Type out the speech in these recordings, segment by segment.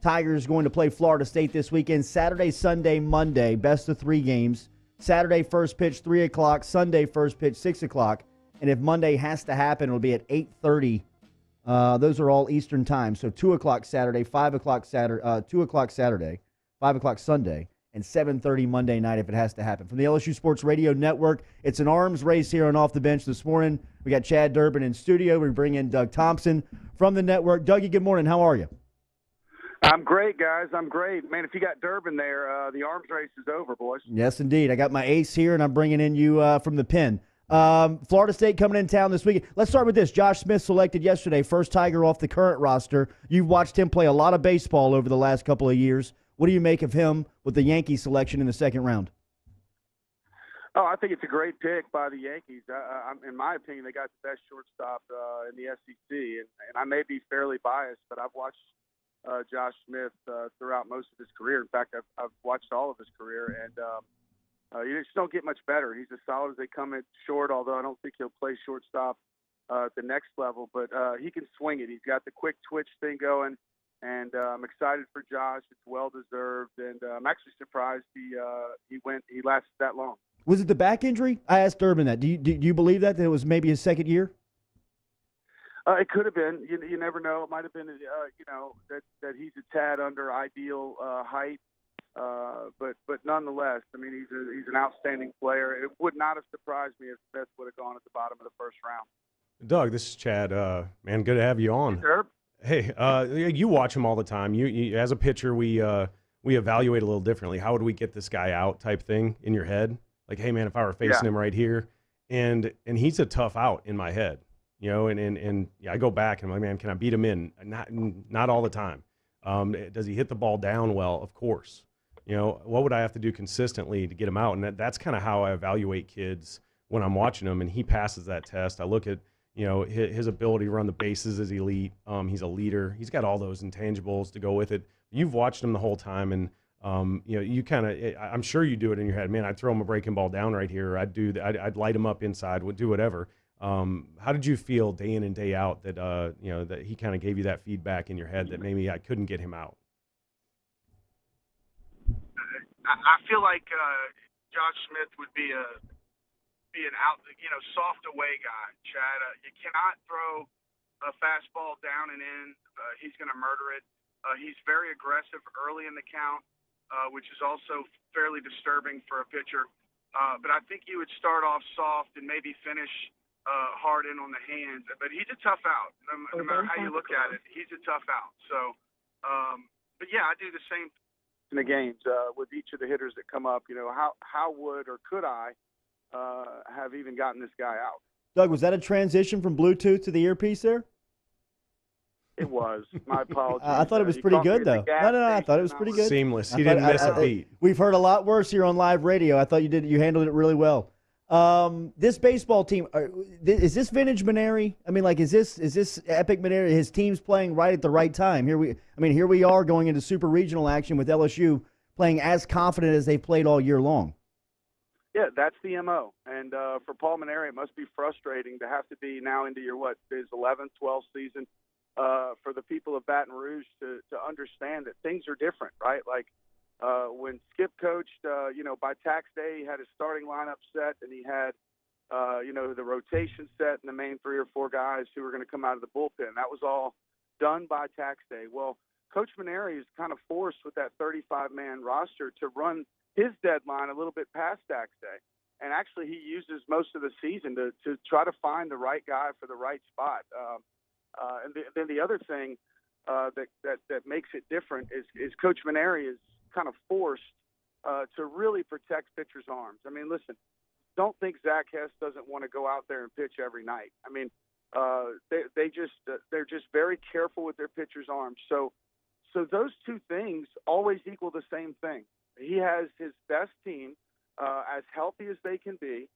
Tigers going to play Florida State this weekend. Saturday, Sunday, Monday, best of 3 games. Saturday, first pitch, 3 o'clock. Sunday, first pitch, 6 o'clock. And if Monday has to happen, it'll be at 8:30. Those are all Eastern time. So 2 o'clock Saturday, 5 o'clock Saturday, 2 o'clock Saturday, 5 o'clock Sunday, and 7:30 Monday night if it has to happen. From the LSU Sports Radio Network, it's an arms race here on Off the Bench this morning. We got Chad Durbin in studio. We bring in Doug Thompson from the network. Dougie, good morning. How are you? I'm great, guys. I'm great. Man, if you got Durbin there, the arms race is over, boys. Yes, indeed. I got my ace here, and I'm bringing in you from the pen. Florida State coming in town this weekend. Let's start with this. Josh Smith selected yesterday, first Tiger off the current roster. You've watched him play a lot of baseball over the last couple of years. What do you make of him with the Yankees selection in the second round? Oh, I think it's a great pick by the Yankees. In my opinion, they got the best shortstop in the SEC, and I may be fairly biased, but I've watched Josh Smith throughout most of his career. In fact, I've watched all of his career, and you just don't get much better. He's as solid as they come at short, although I don't think he'll play shortstop at the next level. But he can swing it. He's got the quick twitch thing going, and I'm excited for Josh. It's well deserved, and I'm actually surprised he lasted that long. Was it the back injury? I asked Durbin that. Do you believe that it was maybe his second year? It could have been. You never know. It might have been, that he's a tad under ideal height. But nonetheless, I mean, he's an outstanding player. It would not have surprised me if Smith would have gone at the bottom of the first round. Doug, this is Chad. Man, good to have you on. Sure. Hey, you watch him all the time. You as a pitcher, we evaluate a little differently. How would we get this guy out type thing in your head? Like, hey, man, if I were facing him right here, and he's a tough out in my head. And I go back and I'm like, man, can I beat him in? Not all the time. Does he hit the ball down well? Of course. What would I have to do consistently to get him out? And that's kind of how I evaluate kids when I'm watching them. And he passes that test. I look at, his ability to run the bases is elite. He's a leader. He's got all those intangibles to go with it. You've watched him the whole time, and you kind of, I'm sure you do it in your head. Man, I'd throw him a breaking ball down right here. I'd light him up inside. Would do whatever. How did you feel day in and day out that that he kind of gave you that feedback in your head that maybe I couldn't get him out? I feel like Josh Smith would be an out, soft away guy. Chad, you cannot throw a fastball down and in. He's going to murder it. He's very aggressive early in the count, which is also fairly disturbing for a pitcher. But I think you would start off soft and maybe finish hard in on the hands, but he's a tough out. No matter how you look at it, he's a tough out. So, but yeah, I do the same in the games with each of the hitters that come up. How would or could I have even gotten this guy out? Doug, was that a transition from Bluetooth to the earpiece there? It was. My apologies. I thought it was pretty good, though. No, I thought it was pretty good. Seamless. He didn't miss a beat. We've heard a lot worse here on live radio. I thought you handled it really well. This baseball team, is this vintage Maneri? I mean, like, is this epic Maneri? His team's playing right at the right time. Here we are going into super regional action with LSU playing as confident as they've played all year long. Yeah, that's the MO. And for Paul Maneri, it must be frustrating to have to be now into your, his 11th, 12th season, for the people of Baton Rouge to understand that things are different, right? Like, when Skip coached, by tax day, he had his starting lineup set, and he had, the rotation set and the main 3 or 4 guys who were going to come out of the bullpen. That was all done by tax day. Well, Coach Maneri is kind of forced with that 35-man roster to run his deadline a little bit past tax day. And actually, he uses most of the season to try to find the right guy for the right spot. And then the other thing that makes it different is Coach Maneri is kind of forced to really protect pitchers' arms. I mean, listen, don't think Zach Hess doesn't want to go out there and pitch every night. I mean, they're just very careful with their pitchers' arms. So those two things always equal the same thing. He has his best team, as healthy as they can be,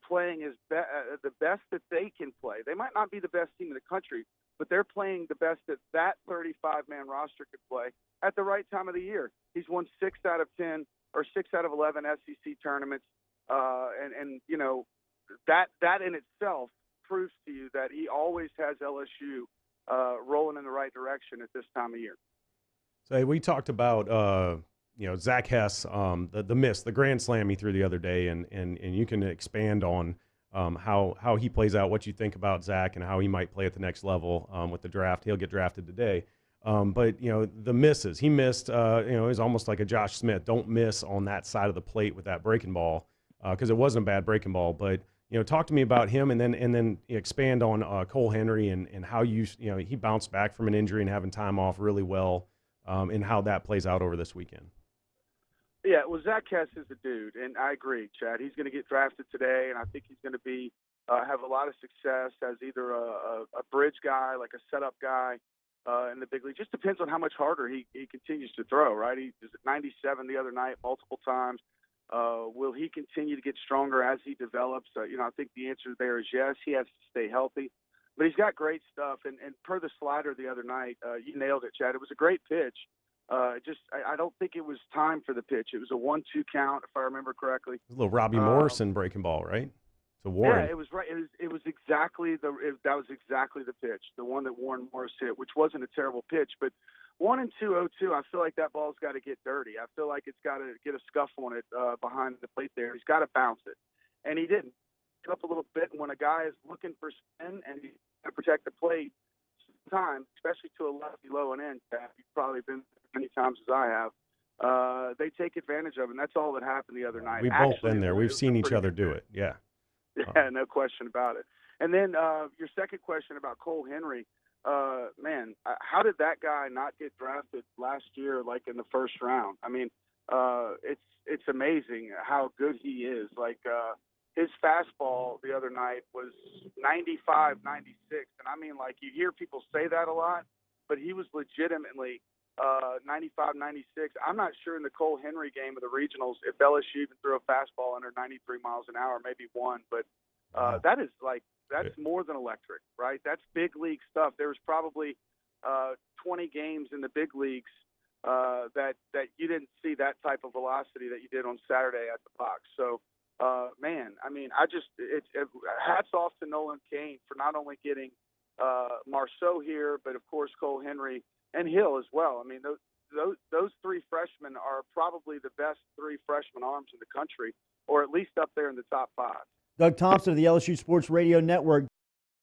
playing the best that they can play. They might not be the best team in the country, but they're playing the best that 35-man roster could play at the right time of the year. He's won 6 out of 10 or 6 out of 11 SEC tournaments, and that in itself proves to you that he always has LSU rolling in the right direction at this time of year. So hey, we talked about Zach Hess, the miss, the grand slam he threw the other day, and you can expand on how he plays out, what you think about Zach, and how he might play at the next level with the draft. He'll get drafted today. But the misses he missed, is almost like a Josh Smith. Don't miss on that side of the plate with that breaking ball, because it wasn't a bad breaking ball. But talk to me about him, and then expand on Cole Henry and how he bounced back from an injury and having time off really well, and how that plays out over this weekend. Yeah, well, Zach Hess is a dude, and I agree, Chad. He's going to get drafted today, and I think he's going to be have a lot of success as either a bridge guy, like a setup guy in the big league. Just depends on how much harder he continues to throw, right? He was at 97 the other night multiple times. Will he continue to get stronger as he develops? I think the answer there is yes. He has to stay healthy. But he's got great stuff, and per the slider the other night, you nailed it, Chad. It was a great pitch. I don't think it was time for the pitch. It was a 1-2 count, if I remember correctly. A little Robbie Morrison breaking ball, right? To Warren. Yeah, it was right. It was exactly that was exactly the pitch, the one that Warren Morris hit, which wasn't a terrible pitch. But 1 and 2, 0-2, I feel like that ball's got to get dirty. I feel like it's got to get a scuff on it behind the plate there. He's got to bounce it, and he didn't. Up a little bit, and when a guy is looking for spin and he's going to protect the plate, sometimes, especially to a lefty low and in, you've probably been many times as I have, they take advantage of it, and that's all that happened the other night. We've both been there. We've seen each other do it. Yeah. Yeah, no question about it. And then your second question about Cole Henry, man, how did that guy not get drafted last year, like in the first round? I mean, it's amazing how good he is. Like his fastball the other night was 95, 96, and I mean, like you hear people say that a lot, but he was legitimately 95, 96. I'm not sure in the Cole Henry game of the regionals if LSU even threw a fastball under 93 miles an hour, maybe one, but that's more than electric, right? That's big league stuff. There was probably 20 games in the big leagues that you didn't see that type of velocity that you did on Saturday at the box. So, man, I mean, hats off to Nolan Cain for not only getting Marceau here, but of course Cole Henry and Hill as well. I mean, those three freshmen are probably the best three freshman arms in the country, or at least up there in the top 5. Doug Thompson of the LSU Sports Radio Network.